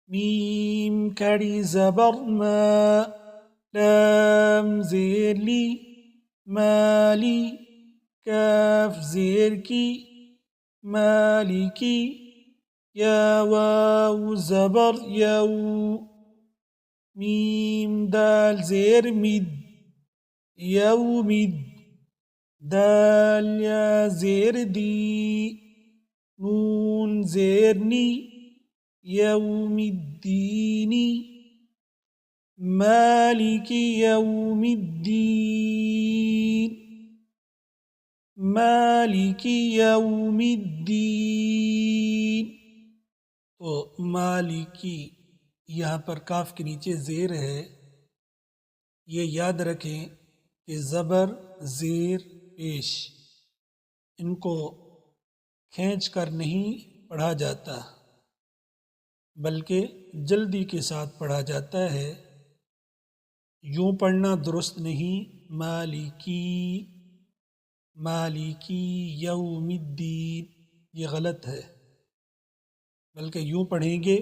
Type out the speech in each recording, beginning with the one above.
میم کھڑی زبر ما، لام زیر لی مالی، کاف زیر کی مالکی، یا واو زبر یو، میم دال زیر مد یومد، دال یا زیر دی، نون زیر نی یوم الدین، مالک یوم الدین، مالک یوم الدین۔ تو مالکی یہاں پر کاف کے نیچے زیر ہے، یہ یاد رکھیں کہ زبر زیر پیش ان کو کھینچ کر نہیں پڑھا جاتا بلکہ جلدی کے ساتھ پڑھا جاتا ہے، یوں پڑھنا درست نہیں، مالکی مالکی یوم الدین یہ غلط ہے، بلکہ یوں پڑھیں گے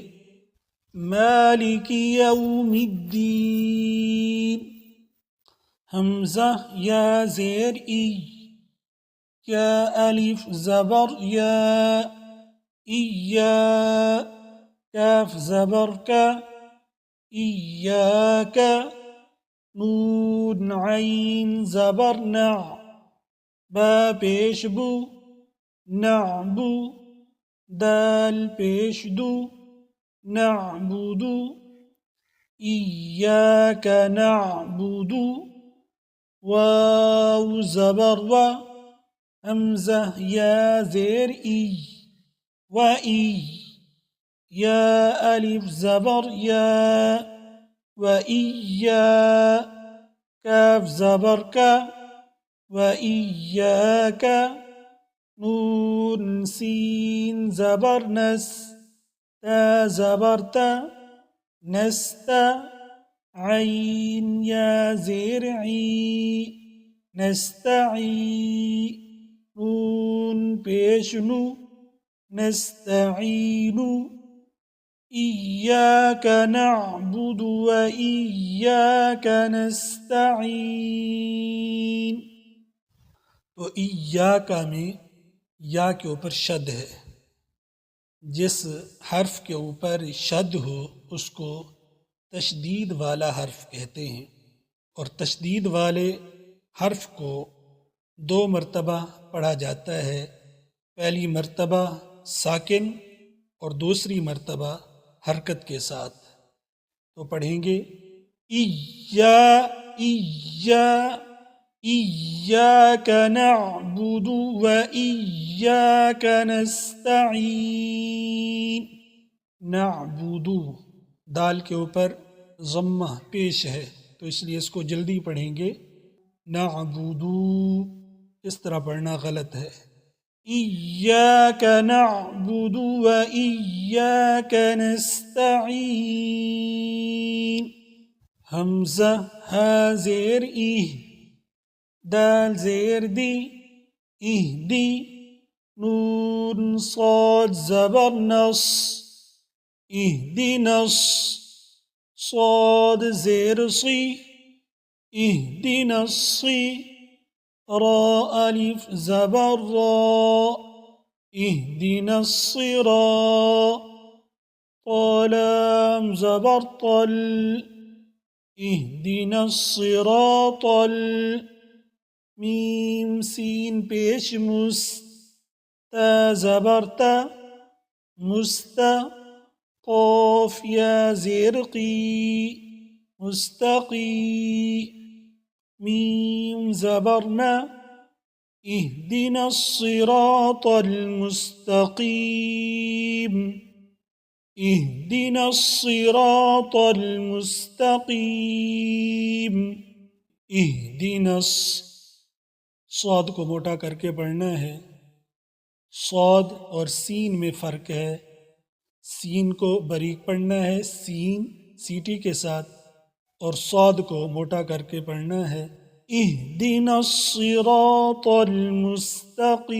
مالکی یوم الدین، حمزہ یا زیر ای، یا الف زبر یا، ایا، کاف زبر کا، ایاک، نون عین زبر نع، با پیش بو، نعبو، دال پیش دو، نعبد، ایاک نعبد، واو زبر و، حمزہ یا زیر ای و ای، یا الف زبر یا و ایا، کاف زبر کا و ایاک، نون سین زبر نس، تا زبر تا، نست، عین یا زیر عی، نستعی، نون پیش نو، نستعین، ایاک نعبد و ایاک نستعین۔ تو ایاک میں یا کے اوپر شد ہے، جس حرف کے اوپر شد ہو اس کو تشدید والا حرف کہتے ہیں، اور تشدید والے حرف کو 2 مرتبہ پڑھا جاتا ہے، پہلی مرتبہ ساکن اور دوسری مرتبہ حرکت کے ساتھ۔ تو پڑھیں گے ایاک نعبد و ایاک نستعین، نعبد دال کے اوپر ضمہ پیش ہے تو اس لیے اس کو جلدی پڑھیں گے، نعبد، اس طرح پڑھنا غلط ہے، ایاک نعبد و ایاک نستعین، حمزہ ہا زیر ای، دال زیر دی، اہدی، نون صاد زبر نص، اہدنا صاد زیر صی، اہدنا الصی، را الف زبر را، اہدنا الصراط، طالام زبر طل، اہدنا الصراط میم سین پیش مست، تا زبر تا، مست، قاف یا زیر قی، مستقی، میم زبر ما، اهدنا الصراط المستقيم، اهدنا الصراط المستقيم، اهدنا صاد کو موٹا کر کے پڑھنا ہے، صاد اور سین میں فرق ہے، سین کو باریک پڑھنا ہے سین سیٹی کے ساتھ، اور صاد کو موٹا کر کے پڑھنا ہے، اهدنا الصراط المستقيم۔